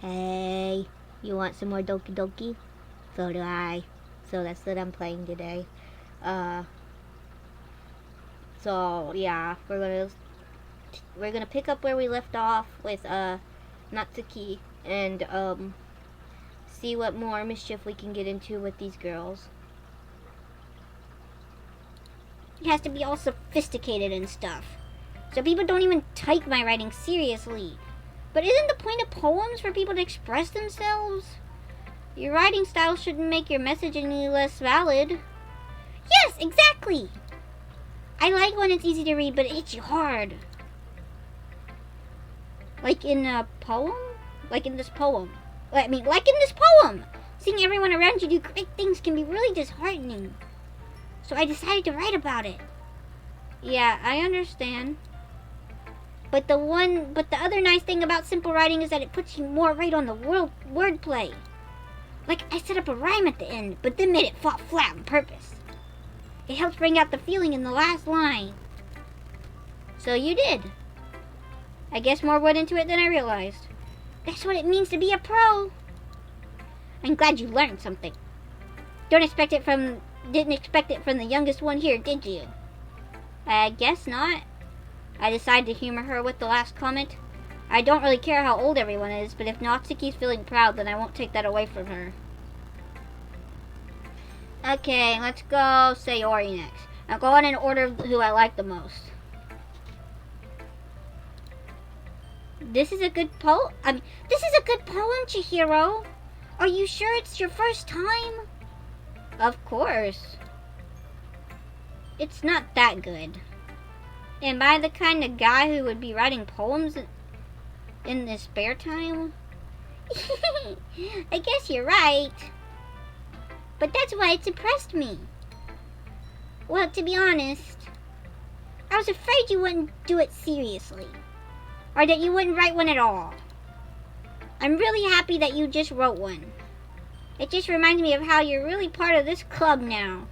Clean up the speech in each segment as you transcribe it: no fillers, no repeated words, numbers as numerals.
Hey, you want some more Doki Doki? So do I. So that's what I'm playing today. So yeah, we're gonna pick up where we left off with Natsuki and see what more mischief we can get into with these girls. It has to be all sophisticated and stuff, so people don't even take my writing seriously. But isn't the point of poems for people to express themselves? Your writing style shouldn't make your message any less valid. Yes, exactly! I like when it's easy to read, but it hits you hard. Like in a poem? Like in this poem. Like in this poem! Seeing everyone around you do great things can be really disheartening. So I decided to write about it. Yeah, I understand. But the other nice thing about simple writing is that it puts you more right on the wordplay. Like, I set up a rhyme at the end, but then made it fall flat on purpose. It helps bring out the feeling in the last line. So you did. I guess more went into it than I realized. That's what it means to be a pro. I'm glad you learned something. Didn't expect it from the youngest one here, did you? I guess not. I decided to humor her with the last comment. I don't really care how old everyone is, but if Natsuki's feeling proud, then I won't take that away from her. Okay, let's go Sayori next. I'll go in order of who I like the most. This is a good poem, Chihiro. Are you sure it's your first time? Of course. It's not that good. Am I the kind of guy who would be writing poems in his spare time? I guess you're right. But that's why it's impressed me. Well, to be honest, I was afraid you wouldn't do it seriously. Or that you wouldn't write one at all. I'm really happy that you just wrote one. It just reminds me of how you're really part of this club now.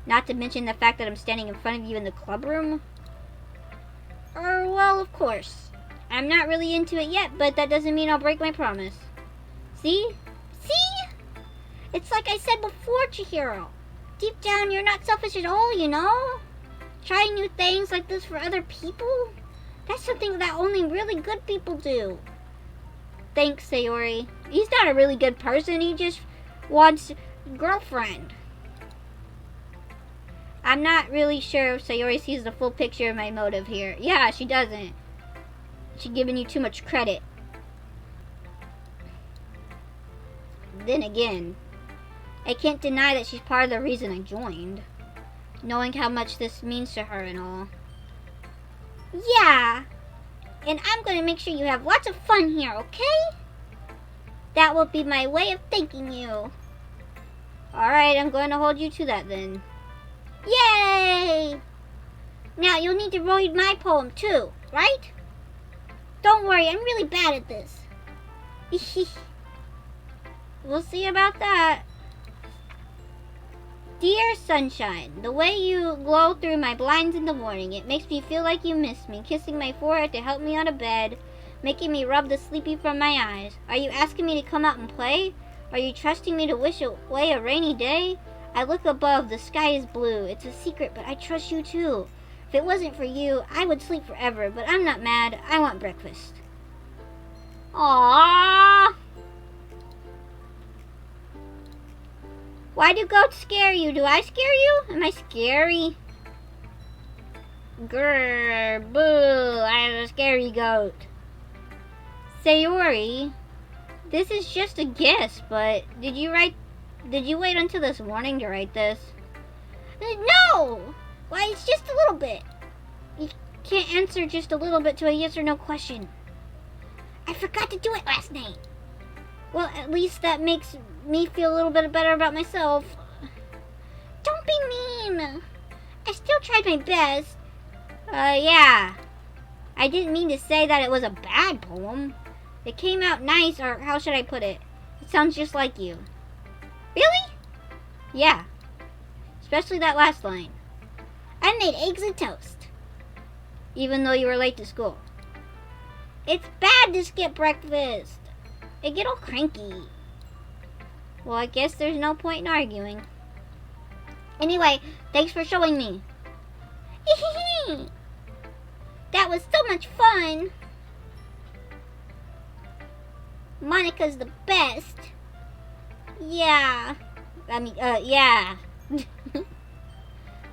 Not to mention the fact that I'm standing in front of you in the club room. Well, of course. I'm not really into it yet, but that doesn't mean I'll break my promise. See? It's like I said before, Chihiro. Deep down, you're not selfish at all, you know? Trying new things like this for other people? That's something that only really good people do. Thanks, Sayori. He's not a really good person. He just wants a girlfriend. I'm not really sure if Sayori sees the full picture of my motive here. Yeah, she doesn't. She's giving you too much credit. Then again, I can't deny that she's part of the reason I joined. Knowing how much this means to her and all. Yeah. And I'm going to make sure you have lots of fun here, okay? That will be my way of thanking you. Alright, I'm going to hold you to that then. Yay! Now, you'll need to read my poem too, right? Don't worry, I'm really bad at this. We'll see about that. Dear sunshine, the way you glow through my blinds in the morning, it makes me feel like you miss me, kissing my forehead to help me out of bed, making me rub the sleepy from my eyes. Are you asking me to come out and play? Are you trusting me to wish away a rainy day? I look above, the sky is blue. It's a secret, but I trust you too. If it wasn't for you, I would sleep forever, but I'm not mad. I want breakfast. Aww. Why do goats scare you? Do I scare you? Am I scary? Grrr, boo, I'm a scary goat. Sayori, this is just a guess, but did you wait until this morning to write this? No! Why, it's just a little bit. You can't answer just a little bit to a yes or no question. I forgot to do it last night. Well, at least that makes me feel a little bit better about myself. Don't be mean. I still tried my best. Yeah. I didn't mean to say that it was a bad poem. It came out nice, or how should I put it? It sounds just like you. Really? Yeah. Especially that last line. I made eggs and toast. Even though you were late to school. It's bad to skip breakfast. I get all cranky. Well, I guess there's no point in arguing. Anyway, thanks for showing me. That was so much fun. Monica's the best. Yeah. Yeah.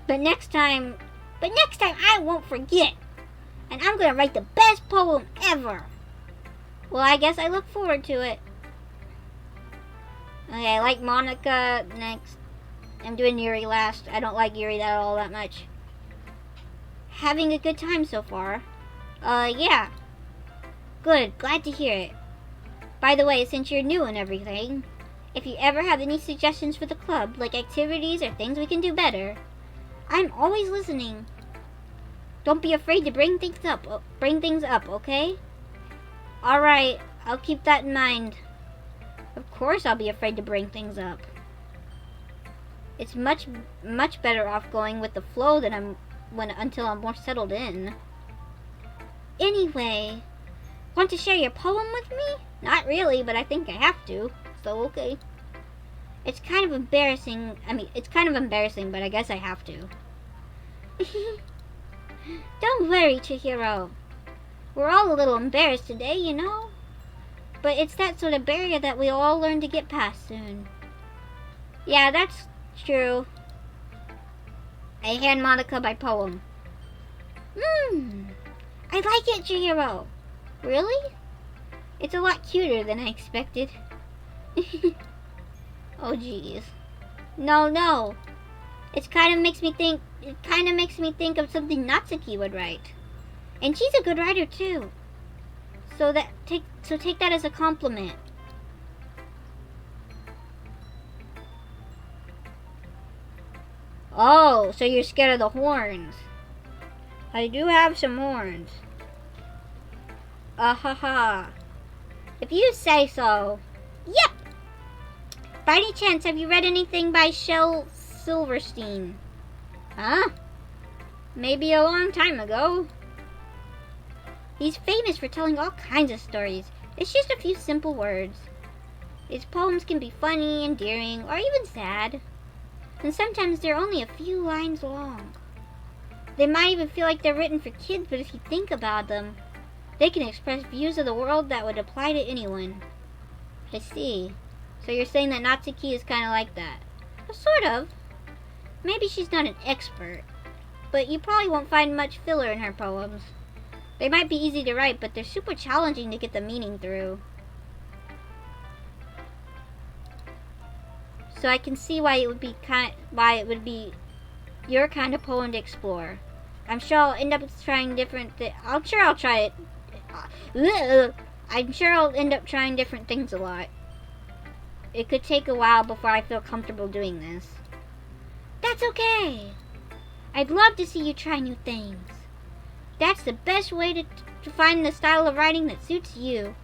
But next time I won't forget. And I'm gonna write the best poem ever. Well, I guess I look forward to it. Okay, I like Monica next. I'm doing Yuri last. I don't like Yuri at all that much. Having a good time so far. Yeah. Good, glad to hear it. By the way, since you're new and everything, if you ever have any suggestions for the club, like activities or things we can do better, I'm always listening. Don't be afraid to bring things up, okay? Alright, I'll keep that in mind. Of course I'll be afraid to bring things up. It's much better off going with the flow than until I'm more settled in. Anyway, want to share your poem with me? Not really, but I think I have to. So okay. It's kind of embarrassing, but I guess I have to. Don't worry, Chihiro. We're all a little embarrassed today, you know? But it's that sort of barrier that we'll all learn to get past soon. Yeah, that's true. I hand Monica my poem. I like it, Chihiro. Really? It's a lot cuter than I expected. Oh, jeez. No. It kind of makes me think of something Natsuki would write. And she's a good writer, too. So take that as a compliment. Oh, so you're scared of the horns. I do have some horns. Ha. If you say so. Yep! By any chance, have you read anything by Shel Silverstein? Huh? Maybe a long time ago. He's famous for telling all kinds of stories. It's just a few simple words. His poems can be funny, endearing, or even sad. And sometimes they're only a few lines long. They might even feel like they're written for kids, but if you think about them, they can express views of the world that would apply to anyone. I see. So you're saying that Natsuki is kind of like that? Well, sort of. Maybe she's not an expert, but you probably won't find much filler in her poems. They might be easy to write, but they're super challenging to get the meaning through. So I can see why it would be your kind of poem to explore. I'm sure I'll end up trying different things. I'm sure I'll end up trying different things a lot. It could take a while before I feel comfortable doing this. That's okay. I'd love to see you try new things. That's the best way to find the style of writing that suits you.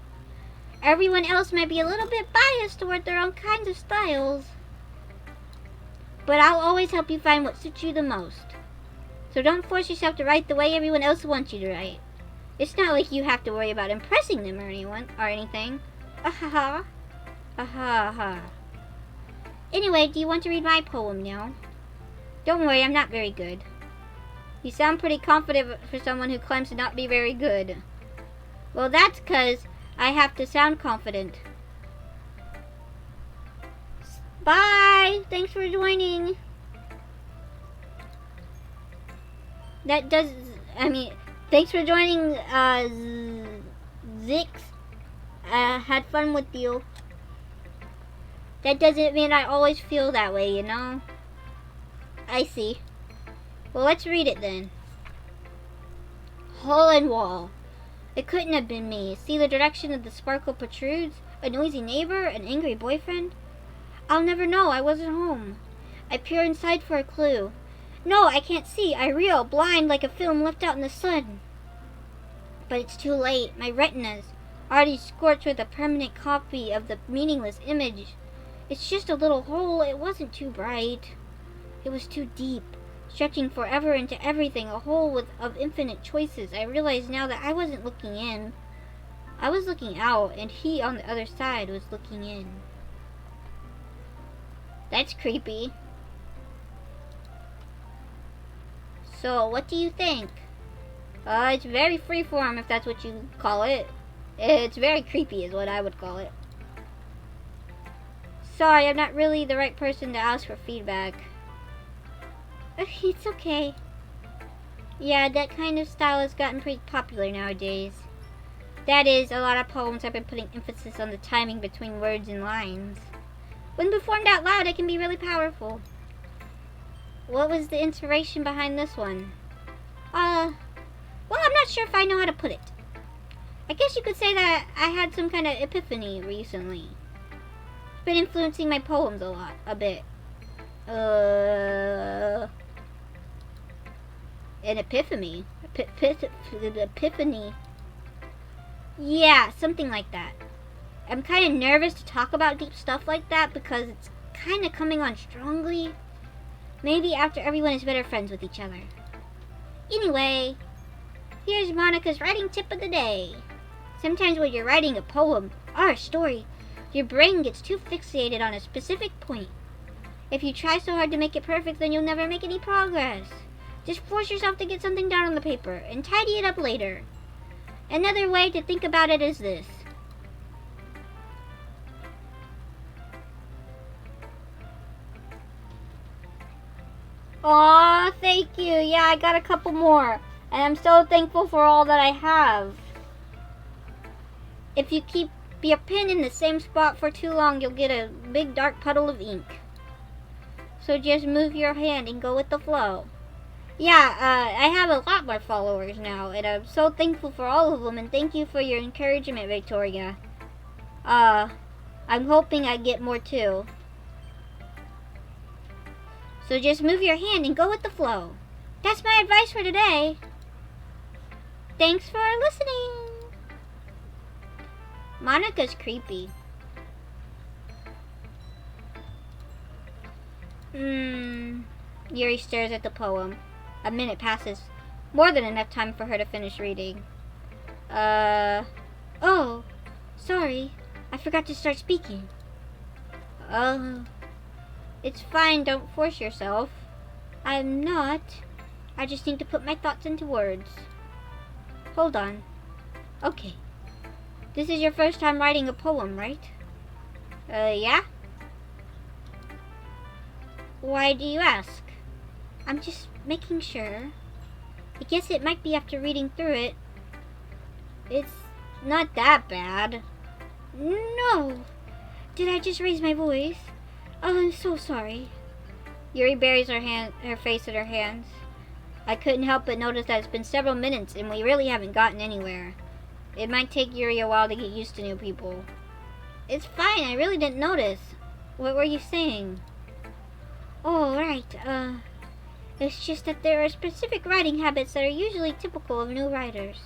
Everyone else might be a little bit biased toward their own kinds of styles. But I'll always help you find what suits you the most. So don't force yourself to write the way everyone else wants you to write. It's not like you have to worry about impressing them or anything. Ha. Anyway, do you want to read my poem now? Don't worry, I'm not very good. You sound pretty confident for someone who claims to not be very good. Well, that's 'cause I have to sound confident. Bye! Thanks for joining. Thanks for joining, Zix. Had fun with you. That doesn't mean I always feel that way, you know? I see. Well, let's read it then. Hole and wall. It couldn't have been me. See the direction of the sparkle protrudes? A noisy neighbor? An angry boyfriend? I'll never know. I wasn't home. I peer inside for a clue. No, I can't see. I reel, blind like a film left out in the sun. But it's too late. My retina's already scorched with a permanent copy of the meaningless image. It's just a little hole. It wasn't too bright. It was too deep, stretching forever into everything, a hole of infinite choices. I realize now that I wasn't looking in. I was looking out, and he on the other side was looking in. That's creepy. So, what do you think? It's very freeform, if that's what you call it. It's very creepy, is what I would call it. Sorry, I'm not really the right person to ask for feedback. It's okay. Yeah, that kind of style has gotten pretty popular nowadays. That is, a lot of poems have been putting emphasis on the timing between words and lines. When performed out loud, it can be really powerful. What was the inspiration behind this one? Well, I'm not sure if I know how to put it. I guess you could say that I had some kind of epiphany recently. It's been influencing my poems a bit. An epiphany? Epiphany. Yeah, something like that. I'm kind of nervous to talk about deep stuff like that because it's kind of coming on strongly. Maybe after everyone is better friends with each other. Anyway, here's Monica's writing tip of the day. Sometimes when you're writing a poem or a story, your brain gets too fixated on a specific point. If you try so hard to make it perfect, then you'll never make any progress. Just force yourself to get something down on the paper and tidy it up later. Another way to think about it is this. Aw, thank you. Yeah, I got a couple more. And I'm so thankful for all that I have. If you keep your pen in the same spot for too long, you'll get a big dark puddle of ink. So just move your hand and go with the flow. Yeah, I have a lot more followers now, and I'm so thankful for all of them, and thank you for your encouragement, Victoria. I'm hoping I get more too. So just move your hand and go with the flow. That's my advice for today. Thanks for listening. Monica's creepy. Yuri stares at the poem. A minute passes. More than enough time for her to finish reading. Oh, sorry. I forgot to start speaking. It's fine, don't force yourself. I'm not. I just need to put my thoughts into words. Hold on. Okay. This is your first time writing a poem, right? Yeah? Why do you ask? I'm just making sure. I guess it might be after reading through it. It's not that bad. No! Did I just raise my voice? Oh, I'm so sorry. Yuri buries her face in her hands. I couldn't help but notice that it's been several minutes and we really haven't gotten anywhere. It might take Yuri a while to get used to new people. It's fine, I really didn't notice. What were you saying? Oh, right, it's just that there are specific writing habits that are usually typical of new writers.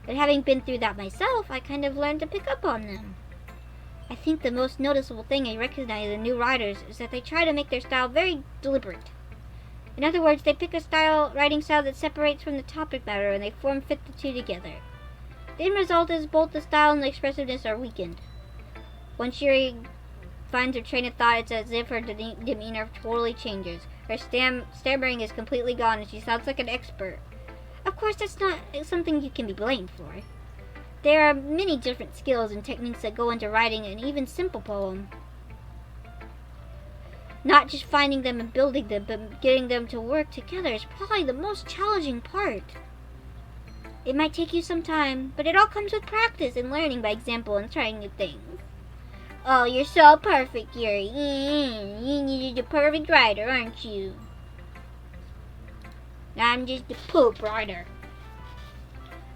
But having been through that myself, I kind of learned to pick up on them. I think the most noticeable thing I recognize in new writers is that they try to make their style very deliberate. In other words, they pick a writing style that separates from the topic matter and they fit the two together. The end result is both the style and the expressiveness are weakened. Once Yuri finds her train of thought, it's as if her demeanor totally changes. Her stammering is completely gone and she sounds like an expert. Of course, that's not something you can be blamed for. There are many different skills and techniques that go into writing an even simple poem. Not just finding them and building them, but getting them to work together is probably the most challenging part. It might take you some time, but it all comes with practice and learning by example and trying new things. Oh, you're so perfect, Yuri. You're the perfect writer, aren't you? I'm just a poop writer.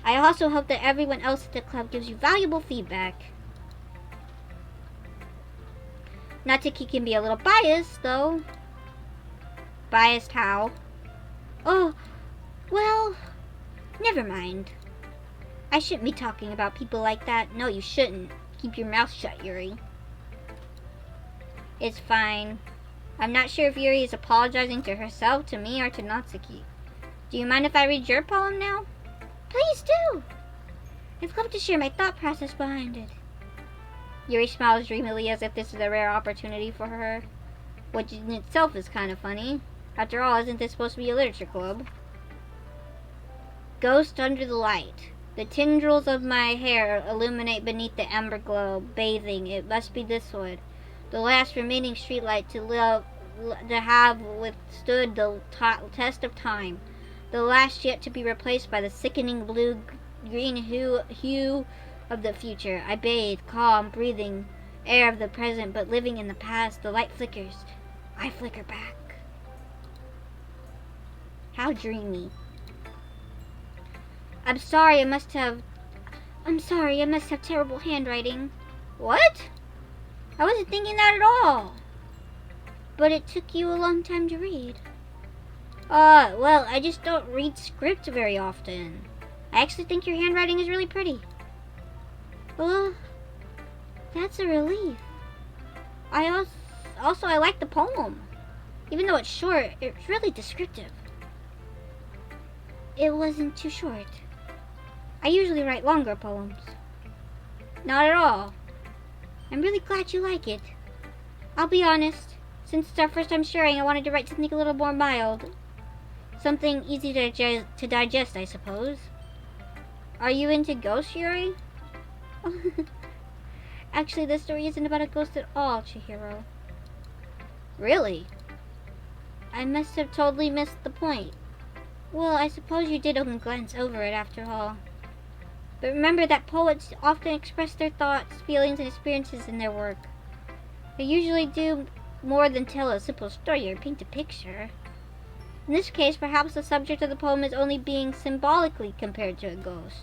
I also hope that everyone else at the club gives you valuable feedback. Not that he can be a little biased, though. Biased how? Oh, well, never mind. I shouldn't be talking about people like that. No, you shouldn't. Keep your mouth shut, Yuri. It's fine. I'm not sure if Yuri is apologizing to herself, to me, or to Natsuki. Do you mind if I read your poem now? Please do. I'd love to share my thought process behind it. Yuri smiles dreamily as if this is a rare opportunity for her, which in itself is kind of funny. After all, isn't this supposed to be a literature club? Ghost under the light. The tendrils of my hair illuminate beneath the amber glow, bathing. It must be this one, the last remaining streetlight to have withstood the test of time, the last yet to be replaced by the sickening blue-green hue of the future. I bathe, calm, breathing air of the present, but living in the past. The light flickers. I flicker back. How dreamy. I'm sorry, I must have terrible handwriting. What? I wasn't thinking that at all. But it took you a long time to read. Well, I just don't read script very often. I actually think your handwriting is really pretty. Well, that's a relief. I like the poem. Even though it's short, it's really descriptive. It wasn't too short. I usually write longer poems. Not at all. I'm really glad you like it. I'll be honest, since it's our first time sharing, I wanted to write something a little more mild. Something easy to digest, I suppose. Are you into ghosts, Yuri? Actually, this story isn't about a ghost at all, Chihiro. Really? I must have totally missed the point. Well, I suppose you did glance over it after all. But remember that poets often express their thoughts, feelings, and experiences in their work. They usually do more than tell a simple story or paint a picture. In this case, perhaps the subject of the poem is only being symbolically compared to a ghost.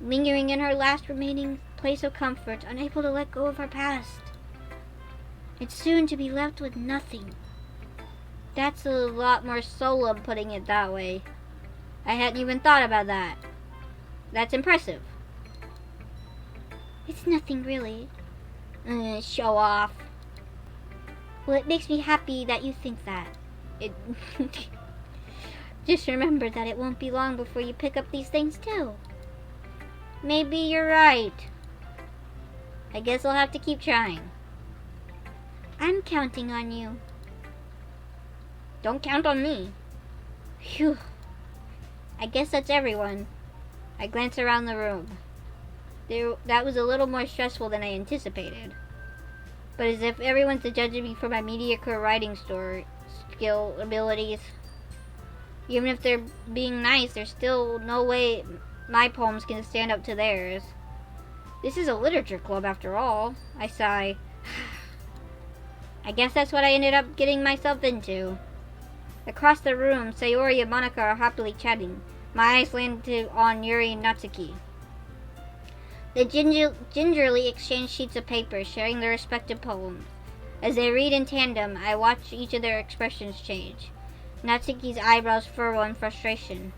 Lingering in her last remaining place of comfort, unable to let go of her past. It's soon to be left with nothing. That's a lot more solemn putting it that way. I hadn't even thought about that. That's impressive. It's nothing really. Show off. Well, it makes me happy that you think that. Just remember that it won't be long before you pick up these things too. Maybe you're right. I guess I'll have to keep trying. I'm counting on you. Don't count on me. Phew. I guess that's everyone. I glance around the room. That was a little more stressful than I anticipated. But as if everyone's judging me for my mediocre writing skill abilities. Even if they're being nice, there's still no way my poems can stand up to theirs. This is a literature club after all. I sigh. I guess that's what I ended up getting myself into. Across the room, Sayori and Monika are happily chatting. My eyes landed on Yuri and Natsuki. They gingerly exchange sheets of paper, sharing their respective poems. As they read in tandem, I watch each of their expressions change. Natsuki's eyebrows furrow in frustration.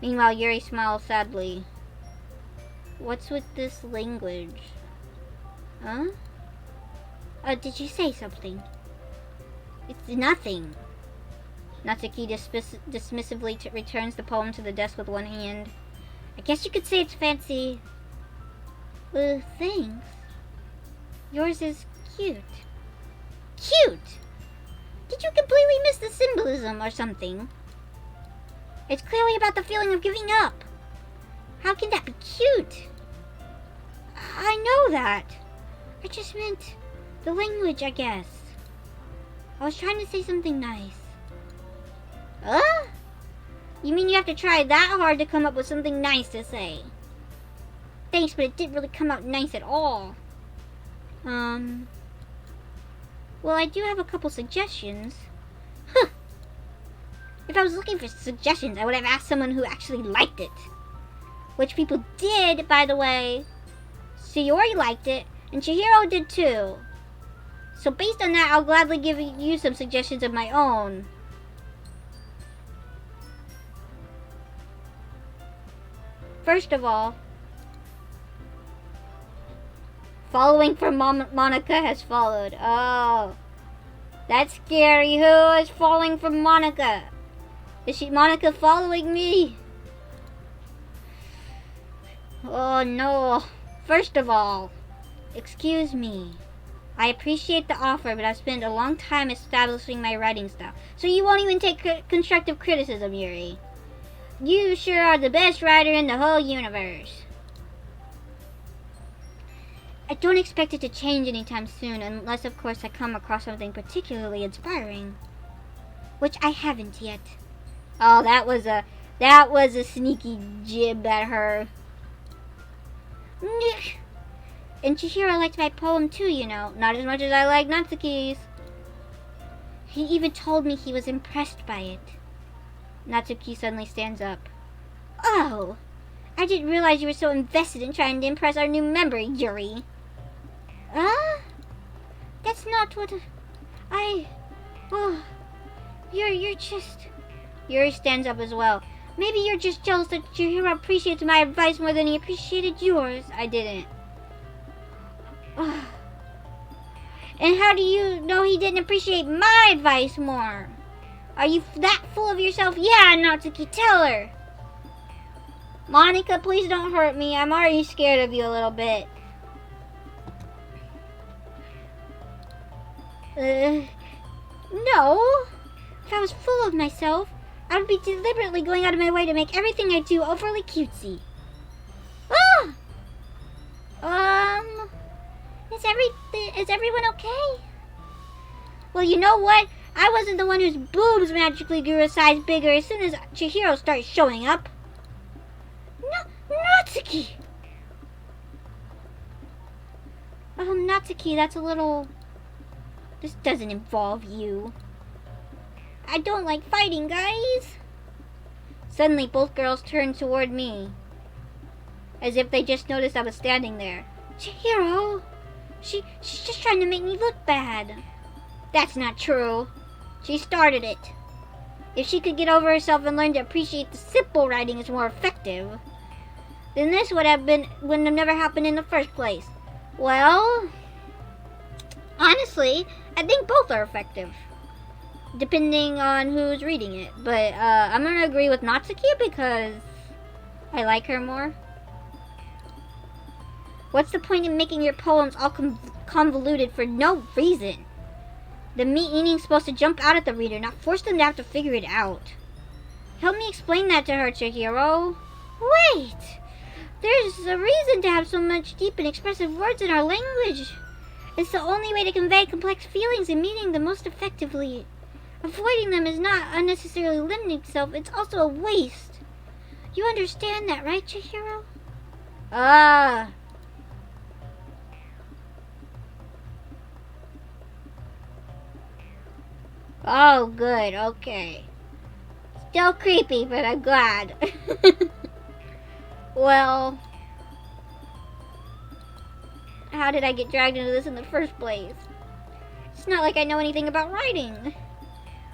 Meanwhile, Yuri smiles sadly. What's with this language? Huh? Did you say something? It's nothing. Natsuki dismissively returns the poem to the desk with one hand. I guess you could say it's fancy. Thanks. Yours is cute. Cute? Did you completely miss the symbolism or something? It's clearly about the feeling of giving up. How can that be cute? I know that. I just meant the language, I guess. I was trying to say something nice. Huh? You mean you have to try that hard to come up with something nice to say? Thanks, but it didn't really come out nice at all. Well, I do have a couple suggestions. Huh. If I was looking for suggestions, I would have asked someone who actually liked it. Which people did, by the way. Sayori liked it, and Chihiro did too. So based on that, I'll gladly give you some suggestions of my own. First of all, following from Monika has followed. Oh, that's scary. Who is following from Monika? Is Monika following me? Oh no. First of all, excuse me. I appreciate the offer, but I've spent a long time establishing my writing style. So you won't even take constructive criticism, Yuri. You sure are the best writer in the whole universe. I don't expect it to change anytime soon, unless of course I come across something particularly inspiring. Which I haven't yet. Oh, that was a sneaky jib at her. And Chihiro liked my poem too, you know. Not as much as I like Natsuki's. He even told me he was impressed by it. Natsuki suddenly stands up. Oh, I didn't realize you were so invested in trying to impress our new member, Yuri. That's not what you're just... Yuri stands up as well. Maybe you're just jealous that Chihiro appreciates my advice more than he appreciated yours. I didn't. And how do you know he didn't appreciate my advice more? Are you that full of yourself? Yeah, Natsuki, tell her. Monica, please don't hurt me. I'm already scared of you a little bit. No. If I was full of myself, I would be deliberately going out of my way to make everything I do overly cutesy. Is everyone okay? Well, you know what? I wasn't the one whose boobs magically grew a size bigger as soon as Chihiro started showing up. Natsuki! Natsuki, that's a little... This doesn't involve you. I don't like fighting, guys. Suddenly, both girls turned toward me, as if they just noticed I was standing there. Chihiro! She's just trying to make me look bad. That's not true. She started it. If she could get over herself and learn to appreciate the simple writing is more effective, then this wouldn't have never happened in the first place. Well, honestly, I think both are effective, depending on who's reading it. But I'm gonna agree with Natsuki because I like her more. What's the point in making your poems all convoluted for no reason? The meaning's supposed to jump out at the reader, not force them to have to figure it out. Help me explain that to her, Chihiro. Wait! There's a reason to have so much deep and expressive words in our language. It's the only way to convey complex feelings and meaning the most effectively. Avoiding them is not unnecessarily limiting itself, it's also a waste. You understand that, right, Chihiro? Oh, good, okay. Still creepy, but I'm glad. Well, how did I get dragged into this in the first place? It's not like I know anything about writing.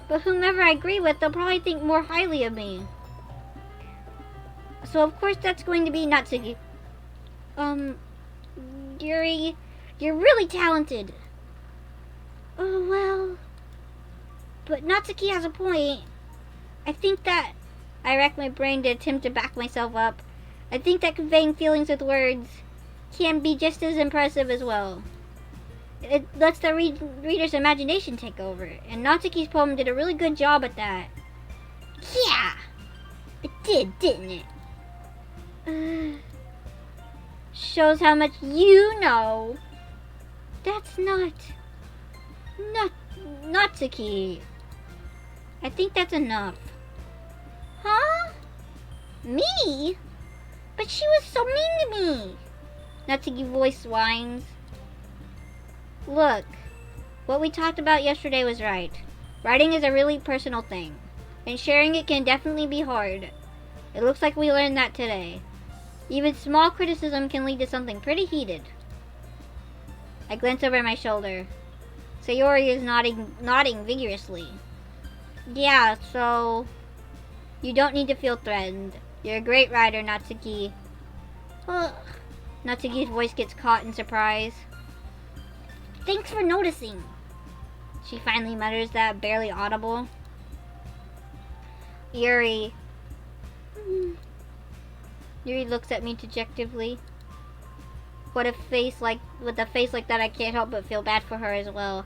But whomever I agree with, they'll probably think more highly of me. So of course that's going to be Natsuki. Yuri, you're really talented. Oh, well... But Natsuki has a point. I think that... I racked my brain to attempt to back myself up. I think that conveying feelings with words can be just as impressive as well. It lets the reader's imagination take over. And Natsuki's poem did a really good job at that. Yeah! It did, didn't it? Shows how much you know. That's not Natsuki. I think that's enough. Huh? Me? But she was so mean to me. Natsuki's voice whines. Look, what we talked about yesterday was right. Writing is a really personal thing, and sharing it can definitely be hard. It looks like we learned that today. Even small criticism can lead to something pretty heated. I glance over my shoulder. Sayori is nodding vigorously. Yeah, so... You don't need to feel threatened. You're a great writer, Natsuki. Natsuki's voice gets caught in surprise. Thanks for noticing. She finally mutters that, barely audible. Yuri looks at me dejectively. With a face like that, I can't help but feel bad for her as well.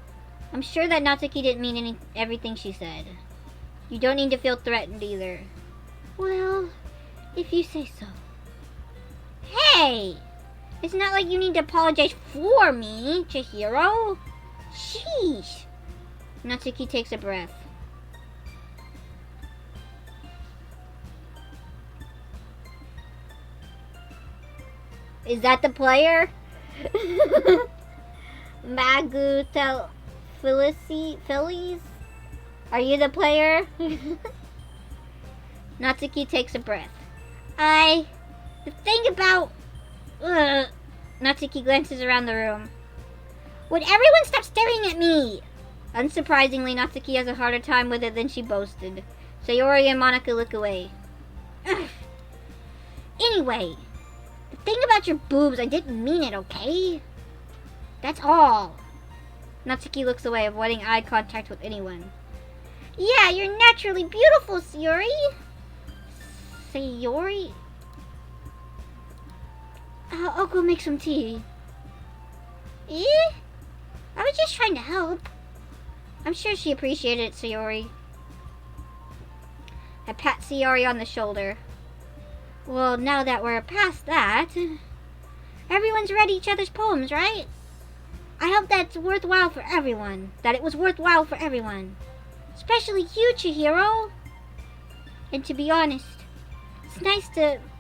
I'm sure that Natsuki didn't mean everything she said. You don't need to feel threatened either. Well, if you say so. Hey! It's not like you need to apologize for me, Chihiro. Sheesh. Natsuki takes a breath. Is that the player? Magutel Phillies? Are you the player? Natsuki takes a breath. The thing about... Natsuki glances around the room. Would everyone stop staring at me? Unsurprisingly, Natsuki has a harder time with it than she boasted. Sayori and Monica look away. Anyway, the thing about your boobs, I didn't mean it, okay? That's all. Natsuki looks away, avoiding eye contact with anyone. Yeah, you're naturally beautiful, Sayori. Sayori? I'll go make some tea. Eh? I was just trying to help. I'm sure she appreciated it, Sayori. I pat Sayori on the shoulder. Well, now that we're past that, everyone's read each other's poems, right? I hope that's worthwhile for everyone. That it was worthwhile for everyone. Especially you, Chihiro. And to be honest,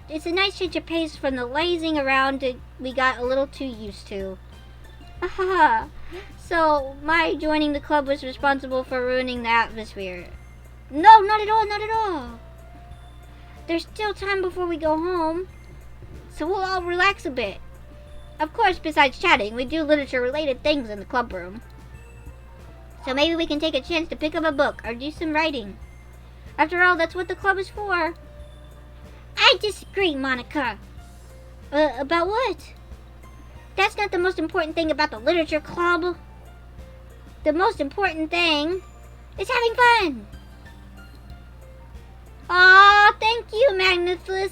it's a nice change of pace from the lazing around we got a little too used to. Aha. So, my joining the club was responsible for ruining the atmosphere. No, not at all, not at all. There's still time before we go home, so we'll all relax a bit. Of course, besides chatting, we do literature-related things in the club room. So maybe we can take a chance to pick up a book or do some writing. After all, that's what the club is for. I disagree, Monica. About what? That's not the most important thing about the literature club. The most important thing is having fun. Aw, thank you, Magnus.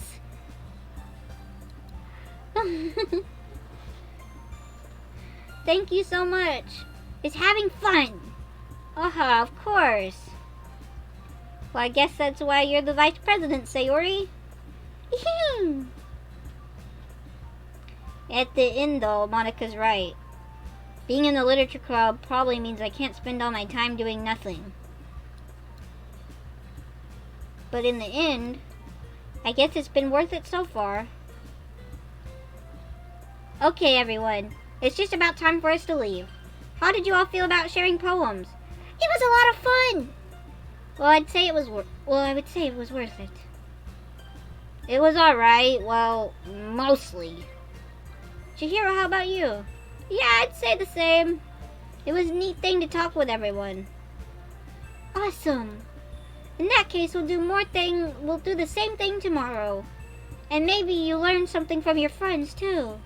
Thank you so much. It's having fun. Of course. Well, I guess that's why you're the vice president, Sayori. At the end, though, Monica's right. Being in the literature club probably means I can't spend all my time doing nothing. But in the end, I guess it's been worth it so far. Okay, everyone. It's just about time for us to leave. How did you all feel about sharing poems? It was a lot of fun! Well, I would say it was worth it. It was alright. Well, mostly. Chihiro, how about you? Yeah, I'd say the same. It was a neat thing to talk with everyone. Awesome. In that case, we'll do the same thing tomorrow. And maybe you learn something from your friends, too.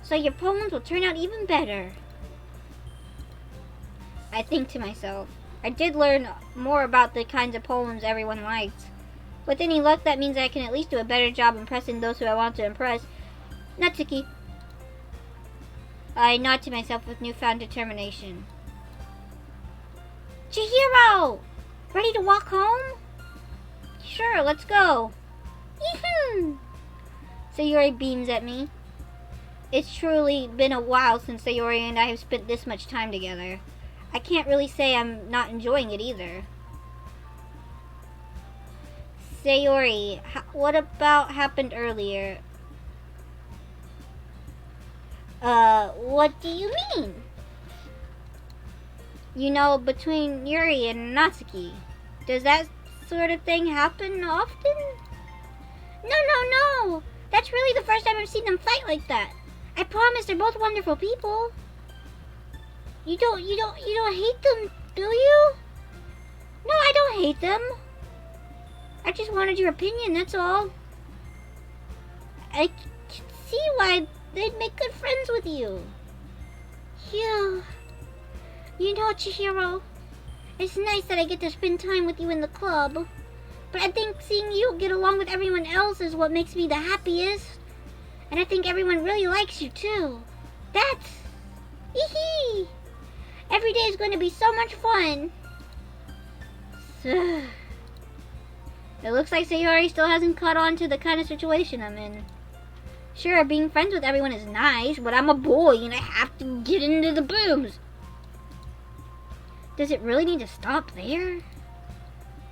So your poems will turn out even better. I think to myself, I did learn more about the kinds of poems everyone liked. With any luck, that means I can at least do a better job impressing those who I want to impress. Natsuki. I nod to myself with newfound determination. Chihiro! Ready to walk home? Sure, let's go. Yee-hoo! Sayori beams at me. It's truly been a while since Sayori and I have spent this much time together. I can't really say I'm not enjoying it either. Sayori, what about happened earlier? What do you mean? You know, between Yuri and Natsuki. Does that sort of thing happen often? No. That's really the first time I've seen them fight like that. I promise they're both wonderful people. You don't hate them, do you? No, I don't hate them. I just wanted your opinion, that's all. I can see why they'd make good friends with you. Yeah. You know, Chihiro, it's nice that I get to spend time with you in the club, But I think seeing you get along with everyone else is what makes me the happiest. And I think everyone really likes you too. That's... Hee. Every day is going to be so much fun. It looks like Sayori still hasn't caught on to the kind of situation I'm in. Sure, being friends with everyone is nice, but I'm a boy and I have to get into the boobs. Does it really need to stop there?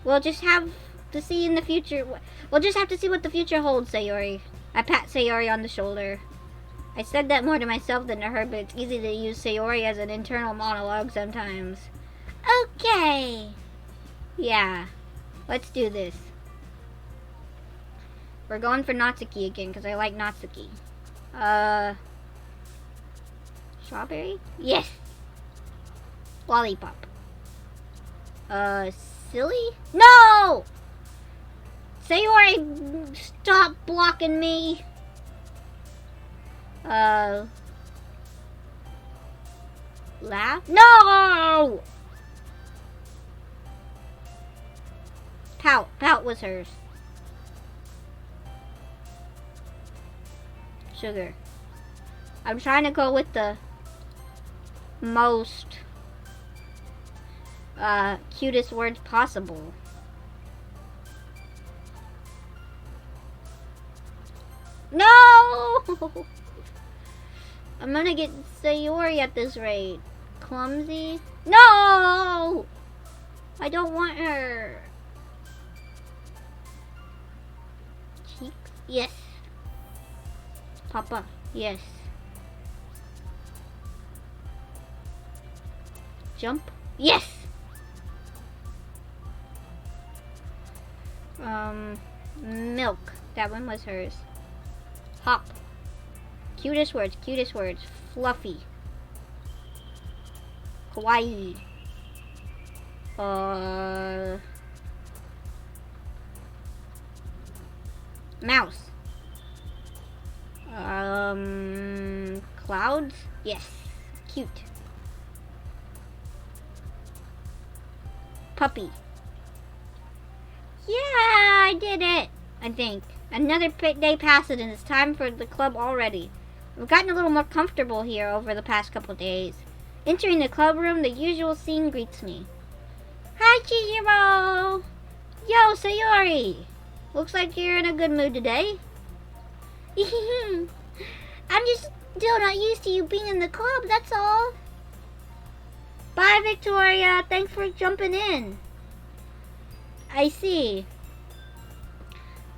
We'll just have to see in the future. We'll just have to see what the future holds, Sayori. I pat Sayori on the shoulder. I said that more to myself than to her, but it's easy to use Sayori as an internal monologue sometimes. Okay. Yeah. Let's do this. We're going for Natsuki again, because I like Natsuki. Strawberry? Yes! Lollipop. Silly? No! Sayori, stop blocking me. Laugh? No! Pout. Pout was hers. Sugar. I'm trying to go with the most cutest words possible. No! I'm gonna get Sayori at this rate. Clumsy? No! I don't want her. Cheeks? Yes. Papa? Yes. Jump? Yes! Milk. That one was hers. Hop. Cutest words, cutest words. Fluffy. Kawaii. Mouse. Clouds? Yes. Cute. Puppy. Yeah, I did it. I think. Another day passes and it's time for the club already. We've gotten a little more comfortable here over the past couple days. Entering the club room, the usual scene greets me. Hi, Chihiro! Yo, Sayori! Looks like you're in a good mood today. I'm just still not used to you being in the club, that's all. Bye, Victoria. Thanks for jumping in. I see.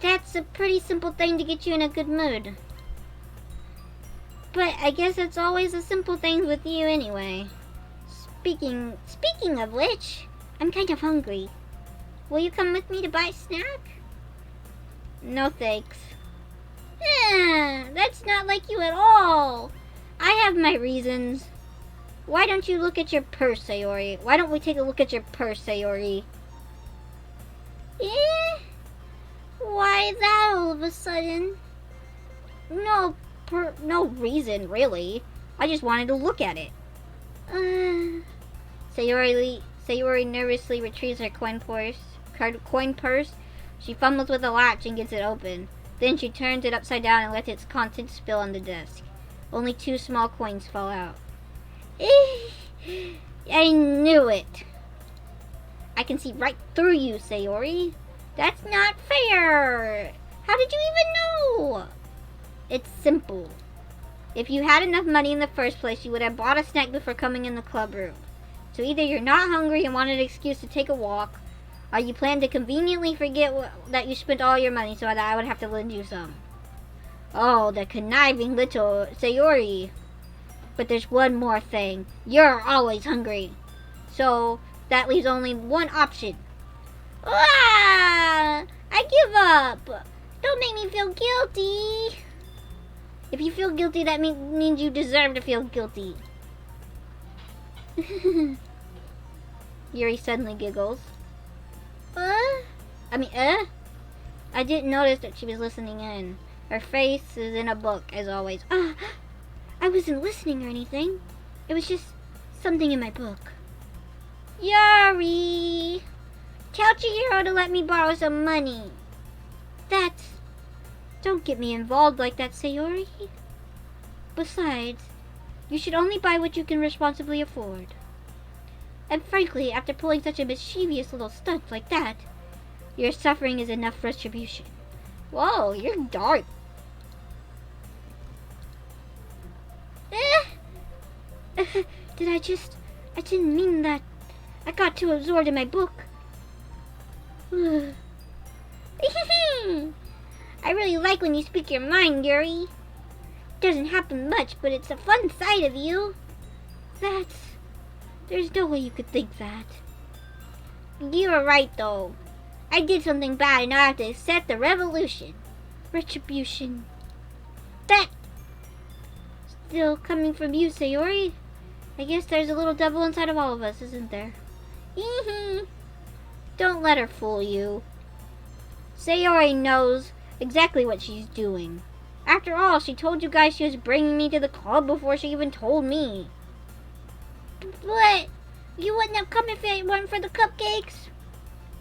That's a pretty simple thing to get you in a good mood. But I guess it's always the simple things with you anyway. Speaking of which, I'm kind of hungry. Will you come with me to buy a snack? No thanks. That's not like you at all. I have my reasons. Why don't you look at your purse, Sayori? Why don't we take a look at your purse, Sayori? Why that all of a sudden? No reason, really. I just wanted to look at it. Sayori nervously retrieves her coin purse. She fumbles with the latch and gets it open. Then she turns it upside down and lets its contents spill on the desk. Only 2 small coins fall out. I knew it. I can see right through you, Sayori. That's not fair. How did you even know? It's simple. If you had enough money in the first place, you would have bought a snack before coming in the club room. So either you're not hungry and wanted an excuse to take a walk, or you plan to conveniently forget that you spent all your money so that I would have to lend you some. Oh, the conniving little Sayori. But there's one more thing. You're always hungry. So that leaves only one option. I give up. Don't make me feel guilty. If you feel guilty, that means you deserve to feel guilty. Yuri suddenly giggles. I didn't notice that she was listening in. Her face is in a book, as always. I wasn't listening or anything. It was just something in my book. Yuri! Tell Chihiro to let me borrow some money. That's... Don't get me involved like that, Sayori. Besides, you should only buy what you can responsibly afford. And frankly, after pulling such a mischievous little stunt like that, your suffering is enough retribution. Whoa, you're dark. I didn't mean that. I got too absorbed in my book. I really like when you speak your mind, Yuri. Doesn't happen much, but it's a fun side of you. There's no way you could think that. You were right, though. I did something bad and I have to accept the revolution. Retribution. That... Still coming from you, Sayori. I guess there's a little devil inside of all of us, isn't there? Don't let her fool you. Sayori knows exactly what she's doing. After all, she told you guys she was bringing me to the club before she even told me. But you wouldn't have come if it weren't for the cupcakes.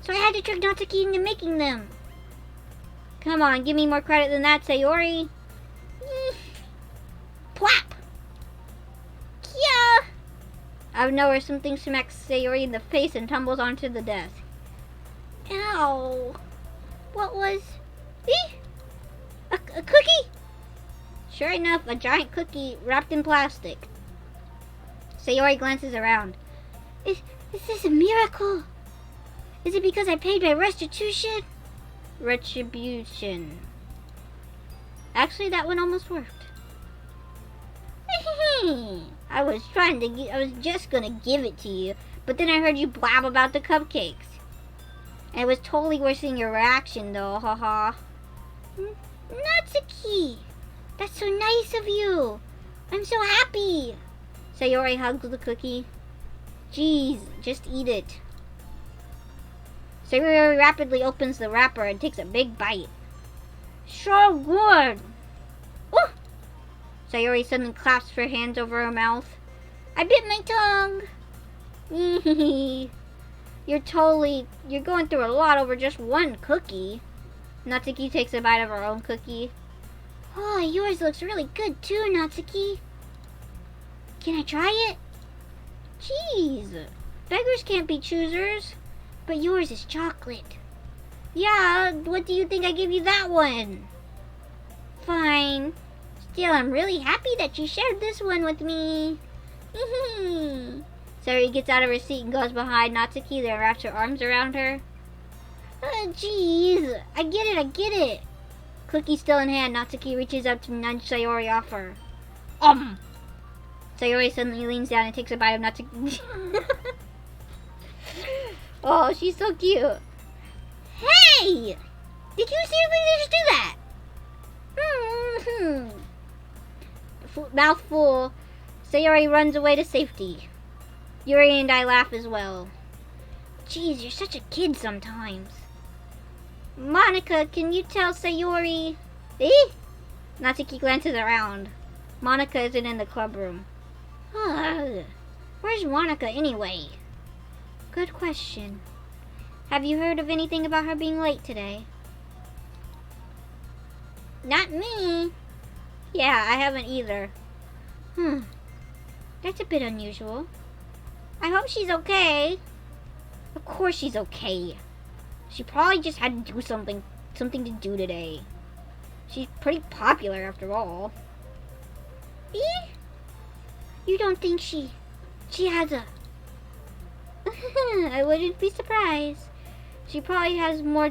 So I had to trick Natsuki into making them. Come on, give me more credit than that, Sayori. Plop! Yeah! Out of nowhere, something smacks Sayori in the face and tumbles onto the desk. Ow! What was... A cookie? Sure enough, a giant cookie wrapped in plastic. Sayori glances around. Is this a miracle? Is it because I paid my restitution? Retribution. Actually, that one almost worked. I was just gonna give it to you, but then I heard you blab about the cupcakes. And it was totally worth seeing your reaction, though, haha. Natsuki! That's so nice of you! I'm so happy! Sayori hugs the cookie. Jeez, just eat it. Sayori rapidly opens the wrapper and takes a big bite. So good! Ooh! Sayori suddenly claps her hands over her mouth. I bit my tongue! You're going through a lot over just one cookie. Natsuki takes a bite of her own cookie. Oh, yours looks really good too, Natsuki. Can I try it? Jeez, beggars can't be choosers. But yours is chocolate. Yeah, what do you think I give you that one? Fine. Still, I'm really happy that you shared this one with me. Sayori gets out of her seat and goes behind Natsuki, then wraps her arms around her. Jeez. I get it. Cookie still in hand, Natsuki reaches up to nudge Sayori off her. Sayori suddenly leans down and takes a bite of Natsuki. Oh, she's so cute. Hey! Did you seriously just do that? Mouth full, Sayori runs away to safety. Yuri and I laugh as well. Jeez, you're such a kid sometimes. Monica, can you tell Sayori... Natsuki glances around. Monica isn't in the club room. Where's Monica anyway? Good question. Have you heard of anything about her being late today? Not me. Yeah, I haven't either. That's a bit unusual. I hope she's okay. Of course she's okay. She probably just had to do something to do today. She's pretty popular after all. You don't think she has a... I wouldn't be surprised. She probably has more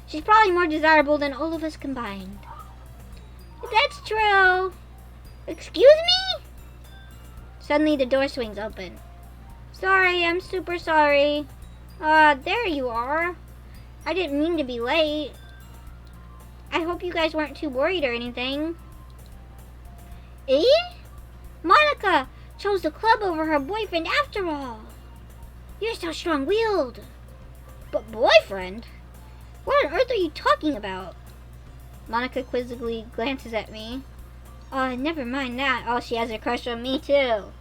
she's probably more desirable than all of us combined. That's true. Excuse me? Suddenly the door swings open. Sorry, I'm super sorry. There you are. I didn't mean to be late. I hope you guys weren't too worried or anything. Monica chose the club over her boyfriend after all. You're so strong-willed. But boyfriend? What on earth are you talking about? Monica quizzically glances at me. Oh, never mind that. Oh, she has a crush on me too.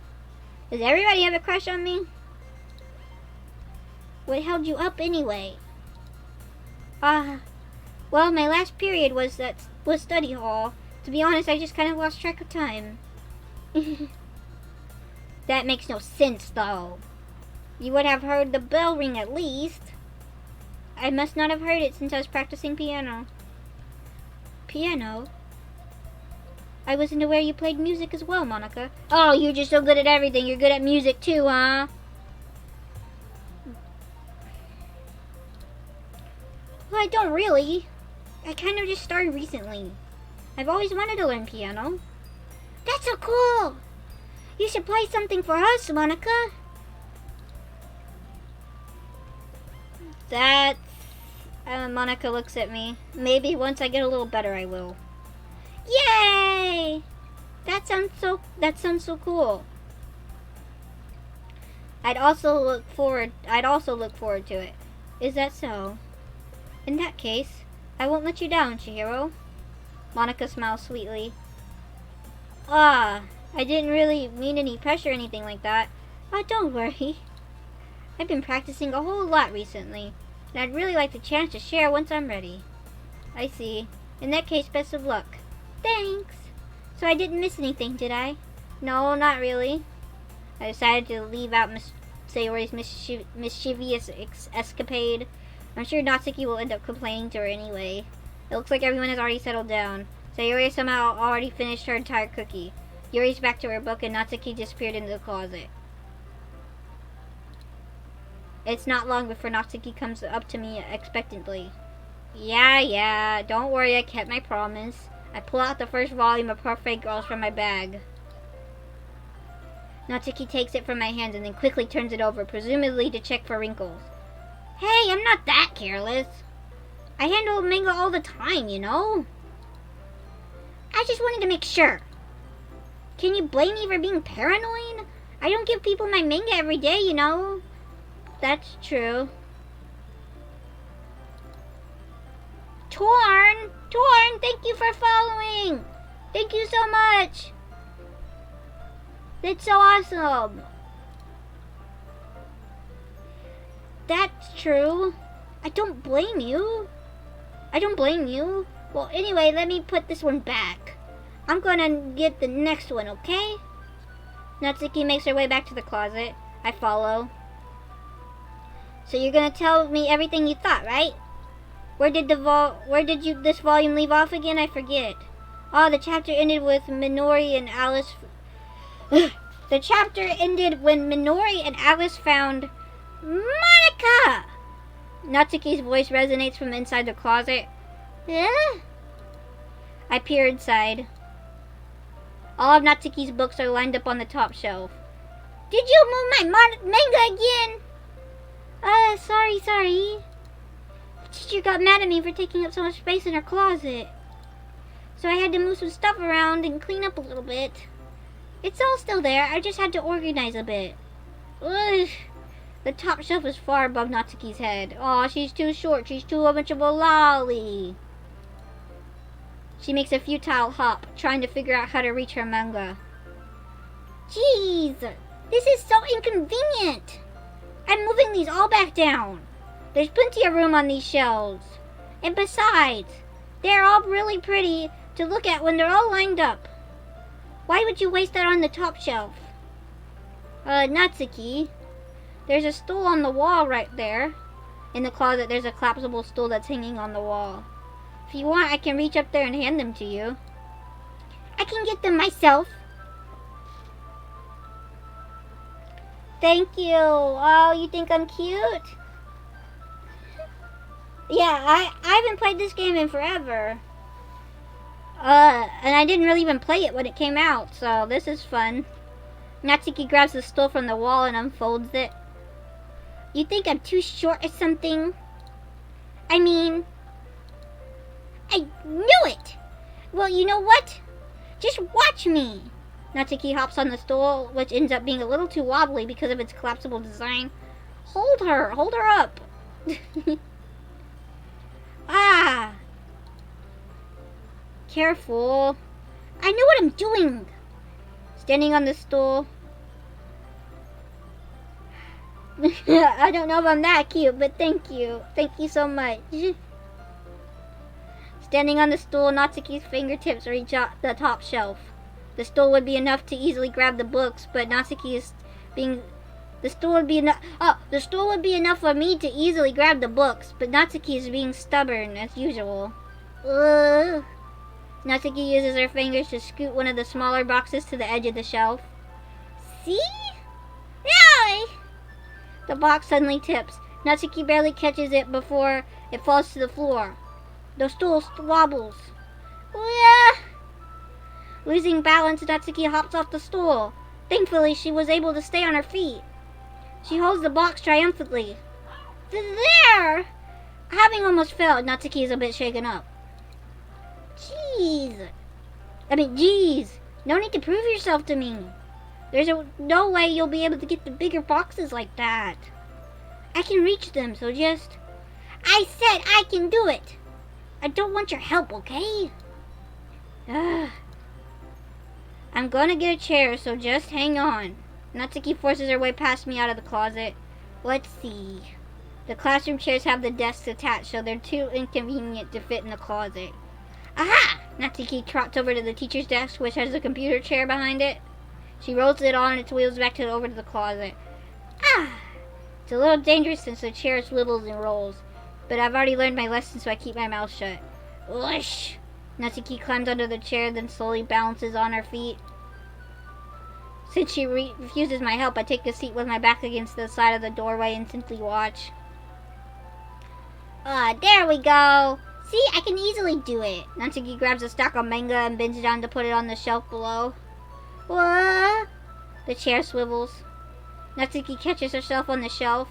Does everybody have a crush on me? What held you up anyway? Well, my last period was study hall. To be honest, I just kind of lost track of time. That makes no sense, though. You would have heard the bell ring at least. I must not have heard it since I was practicing piano. Piano? I wasn't aware you played music as well, Monica. Oh, you're just so good at everything. You're good at music too, huh? Well, I don't really. I kind of just started recently. I've always wanted to learn piano. That's so cool! You should play something for us, Monica. That's... Monica looks at me. Maybe once I get a little better, I will. Yay! That sounds so cool. I'd also look forward to it. Is that so? In that case, I won't let you down, Chihiro. Monica smiles sweetly. I didn't really mean any pressure or anything like that. Oh, don't worry. I've been practicing a whole lot recently, and I'd really like the chance to share once I'm ready. I see. In that case, best of luck. Thanks. So I didn't miss anything, did I? No, not really. I decided to leave out Miss Sayori's mischievous escapade. I'm sure Natsuki will end up complaining to her anyway. It looks like everyone has already settled down. Sayori somehow already finished her entire cookie. Yuri's back to her book and Natsuki disappeared into the closet. It's not long before Natsuki comes up to me expectantly. Yeah, don't worry, I kept my promise. I pull out the first volume of Perfect Girls from my bag. Natsuki takes it from my hands and then quickly turns it over, presumably to check for wrinkles. Hey, I'm not that careless. I handle manga all the time, you know? I just wanted to make sure. Can you blame me for being paranoid? I don't give people my manga every day, you know? That's true. Torn, thank you for following. Thank you so much. That's so awesome. That's true. I don't blame you. Well, anyway, let me put this one back. I'm gonna get the next one, okay? Natsuki makes her way back to the closet. I follow. So you're gonna tell me everything you thought, right? Where did this volume leave off again? I forget. Oh, the chapter ended with Minori and Alice. The chapter ended when Minori and Alice found Monica! Natsuki's voice resonates from inside the closet. I peer inside. All of Natsuki's books are lined up on the top shelf. Did you move my manga again? Sorry. The teacher got mad at me for taking up so much space in her closet. So I had to move some stuff around and clean up a little bit. It's all still there, I just had to organize a bit. Ugh. The top shelf is far above Natsuki's head. Aw, she's too short. She's too much of a lolly. She makes a futile hop, trying to figure out how to reach her manga. Jeez, this is so inconvenient. I'm moving these all back down. There's plenty of room on these shelves. And besides, they're all really pretty to look at when they're all lined up. Why would you waste that on the top shelf? Natsuki, there's a stool on the wall right there. In the closet, there's a collapsible stool that's hanging on the wall. If you want, I can reach up there and hand them to you. I can get them myself. Thank you. Oh, you think I'm cute? Yeah, I haven't played this game in forever. And I didn't really even play it when it came out, so this is fun. Natsuki grabs the stool from the wall and unfolds it. You think I'm too short or something? I mean, I knew it! Well, you know what? Just watch me! Natsuki hops on the stool, which ends up being a little too wobbly because of its collapsible design. Hold her up! Ah! Careful. I know what I'm doing! Standing on the stool. I don't know if I'm that cute, but thank you. Thank you so much. Standing on the stool, Natsuki's fingertips reach out the top shelf. The stool would be enough to easily grab the books, but Natsuki is being... The stool would be enough... Oh, the stool would be enough for me to easily grab the books, but Natsuki is being stubborn, as usual. Ugh. Natsuki uses her fingers to scoot one of the smaller boxes to the edge of the shelf. See? Yeah! The box suddenly tips. Natsuki barely catches it before it falls to the floor. The stool wobbles. Yeah! Losing balance, Natsuki hops off the stool. Thankfully, she was able to stay on her feet. She holds the box triumphantly. There! Having almost failed, Natsuki is a bit shaken up. Jeez. No need to prove yourself to me. There's no way you'll be able to get the bigger boxes like that. I can reach them, so just... I said I can do it. I don't want your help, okay? Ugh. I'm gonna get a chair, so just hang on. Natsuki forces her way past me out of the closet. Let's see. The classroom chairs have the desks attached, so they're too inconvenient to fit in the closet. Aha! Natsuki trots over to the teacher's desk, which has a computer chair behind it. She rolls it on its wheels back over to the closet. Ah! It's a little dangerous since the chair swivels and rolls, but I've already learned my lesson, so I keep my mouth shut. Whoosh! Natsuki climbs under the chair, then slowly balances on her feet. Since she refuses my help, I take a seat with my back against the side of the doorway and simply watch. There we go! See, I can easily do it. Natsuki grabs a stack of manga and bends down to put it on the shelf below. What? The chair swivels. Natsuki catches herself on the shelf.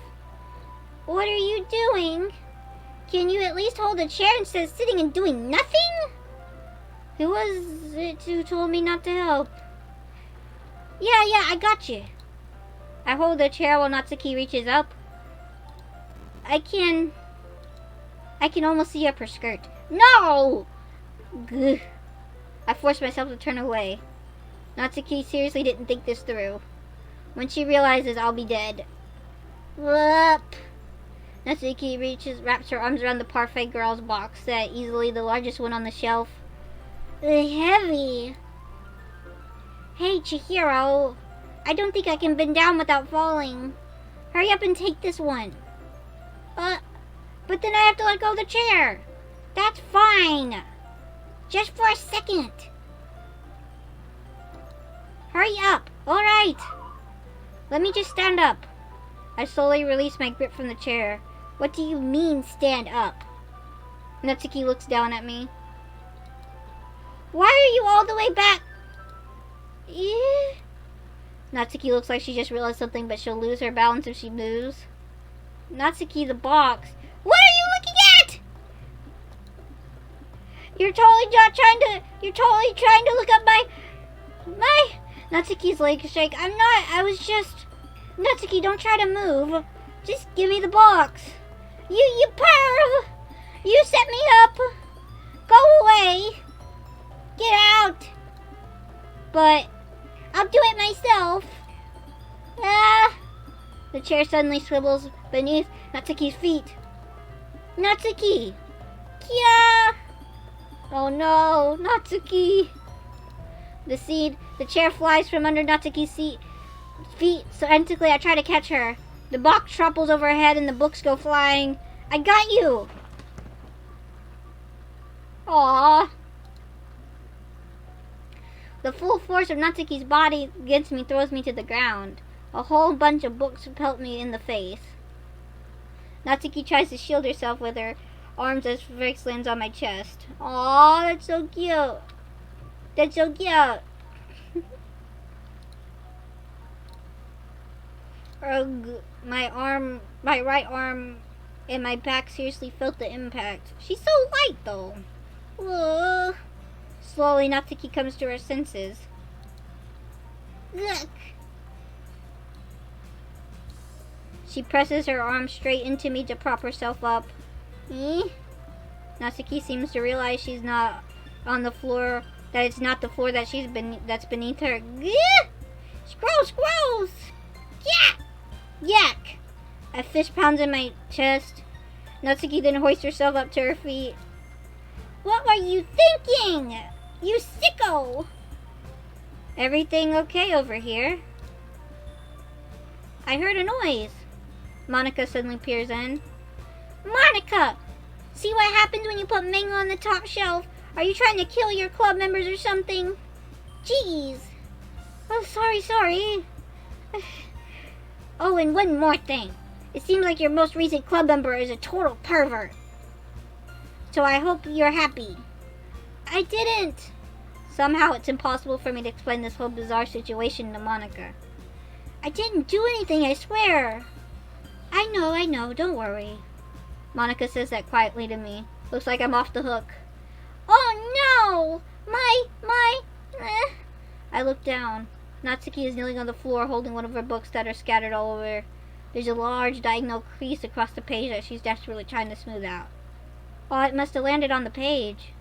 What are you doing? Can you at least hold a chair instead of sitting and doing nothing? Who was it who told me not to help? Yeah, I got you. I hold the chair while Natsuki reaches up. I can almost see up her skirt. No! Gah. I force myself to turn away. Natsuki seriously didn't think this through. When she realizes I'll be dead. Whoop! Natsuki wraps her arms around the parfait girl's box, that easily the largest one on the shelf. Heavy. Hey, Chihiro. I don't think I can bend down without falling. Hurry up and take this one. But then I have to let go of the chair. That's fine. Just for a second. Hurry up. All right. Let me just stand up. I slowly release my grip from the chair. What do you mean, stand up? Natsuki looks down at me. Why are you all the way back? Natsuki looks like she just realized something, but she'll lose her balance if she moves. Natsuki, the box. What are you looking at? You're totally trying to look up my... Natsuki's legs shake. I'm not. I was just... Natsuki, don't try to move. Just give me the box. You perv! You set me up. Go away. Get out. But I'll do it myself. The chair suddenly swivels beneath Natsuki's feet. Natsuki! Kia! Oh no, Natsuki! The chair flies from under Natsuki's feet, so frantically I try to catch her. The box topples over her head and the books go flying. I got you! Aww. The full force of Natsuki's body against me throws me to the ground. A whole bunch of books pelt me in the face. Natsuki tries to shield herself with her arms as Vix lands on my chest. Aww, that's so cute. That's so cute. Ugh, my right arm and my back seriously felt the impact. She's so light though. Ugh. Slowly, Natsuki comes to her senses. Look. She presses her arm straight into me to prop herself up. Natsuki seems to realize she's not on the floor, that it's not the floor that that's beneath her. Squirrels! Yuck! A fist pounds in my chest. Natsuki then hoists herself up to her feet. What were you thinking? You sicko! Everything okay over here? I heard a noise. Monica suddenly peers in. Monica! See what happens when you put mango on the top shelf? Are you trying to kill your club members or something? Jeez. Oh, sorry. Oh, and one more thing. It seems like your most recent club member is a total pervert. So I hope you're happy. I didn't. Somehow it's impossible for me to explain this whole bizarre situation to Monica. I didn't do anything, I swear. I know, don't worry. Monica says that quietly to me. Looks like I'm off the hook. Oh no! I look down. Natsuki is kneeling on the floor holding one of her books that are scattered all over. There's a large diagonal crease across the page that she's desperately trying to smooth out. Oh, it must have landed on the page.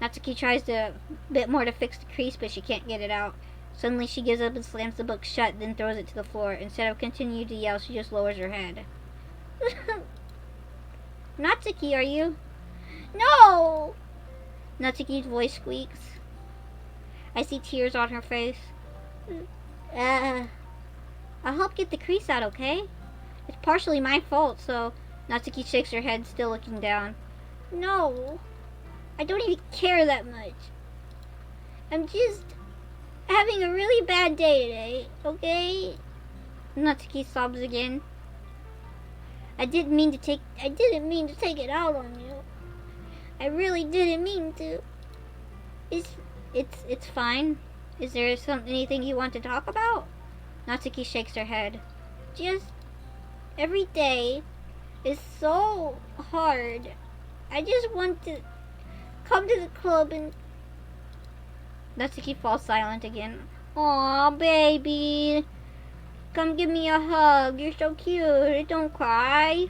Natsuki tries a bit more to fix the crease, but she can't get it out. Suddenly she gives up and slams the book shut, then throws it to the floor. Instead of continuing to yell, she just lowers her head. Natsuki, are you? No! Natsuki's voice squeaks. I see tears on her face. I'll help get the crease out, okay? It's partially my fault, so... Natsuki shakes her head, still looking down. No. I don't even care that much. I'm just having a really bad day today, okay? Natsuki sobs again. I didn't mean to take it out on you. I really didn't mean to. It's fine. Is there anything you want to talk about? Natsuki shakes her head. Just every day is so hard. I just want to come to the club and... Natsuki falls silent again. Aw, baby. Come give me a hug. You're so cute. Don't cry.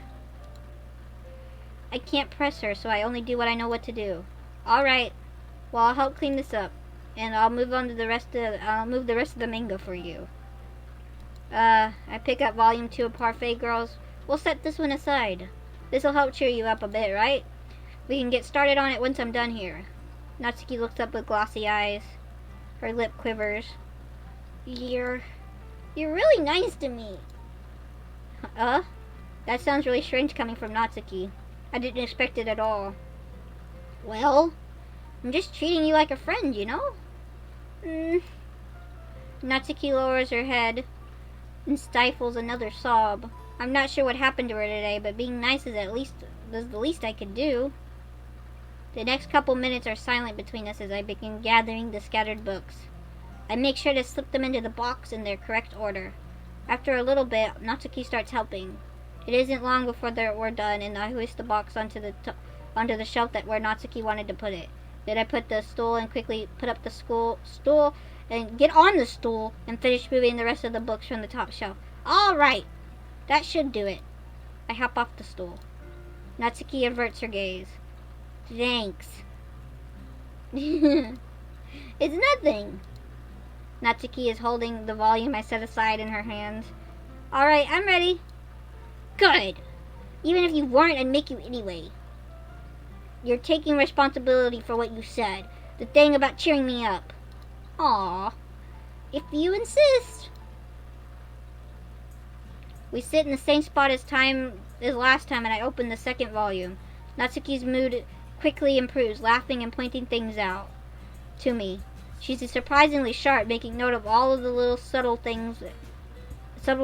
I can't press her, so I only do what I know what to do. Alright. Well, I'll help clean this up. And I'll move on to the rest of the manga for you. I pick up volume 2 of Parfait Girls. We'll set this one aside. This'll help cheer you up a bit, right? We can get started on it once I'm done here. Natsuki looks up with glossy eyes. Her lip quivers. You're really nice to me. That sounds really strange coming from Natsuki. I didn't expect it at all. Well, I'm just treating you like a friend, you know? Natsuki lowers her head and stifles another sob. I'm not sure what happened to her today, but being nice is the least I could do. The next couple minutes are silent between us as I begin gathering the scattered books. I make sure to slip them into the box in their correct order. After a little bit, Natsuki starts helping. It isn't long before we're done, and I hoist the box onto the shelf where Natsuki wanted to put it. Then I put the stool and quickly put up the stool and get on the stool and finish moving the rest of the books from the top shelf. All right, that should do it. I hop off the stool. Natsuki averts her gaze. Thanks. It's nothing. Natsuki is holding the volume I set aside in her hands. All right, I'm ready. Good. Even if you weren't, I'd make you anyway. You're taking responsibility for what you said. The thing about cheering me up. Aw. If you insist. We sit in the same spot as last time, and I open the second volume. Natsuki's mood quickly improves, laughing and pointing things out to me. She's surprisingly sharp, making note of all of the little subtle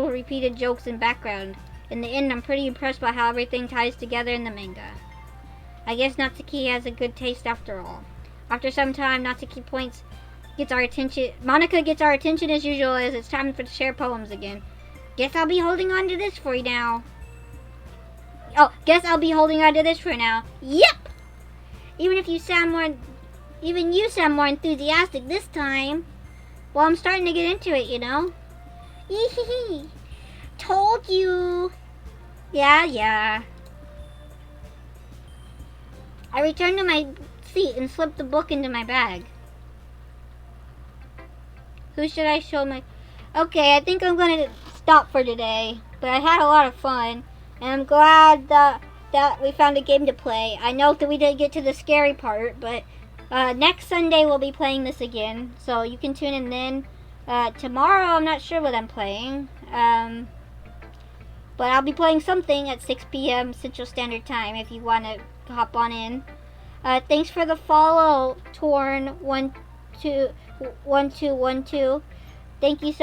repeated jokes in background. In the end, I'm pretty impressed by how everything ties together in the manga. I guess Natsuki has a good taste after all. After some time, Natsuki gets our attention. Monica gets our attention as usual as it's time to share poems again. Guess I'll be holding on to this for you now. Yep! Even you sound more enthusiastic this time. Well, I'm starting to get into it, you know. Yee. Told you. Yeah. I return to my seat and slip the book into my bag. Who should I show my... Okay, I think I'm going to stop for today. But I had a lot of fun, and I'm glad that we found a game to play. I know that we didn't get to the scary part, but next Sunday we'll be playing this again, so you can tune in then. Tomorrow I'm not sure what I'm playing, but I'll be playing something at 6 p.m. Central Standard Time if you want to hop on in. Thanks for the follow, Torn1212. Thank you so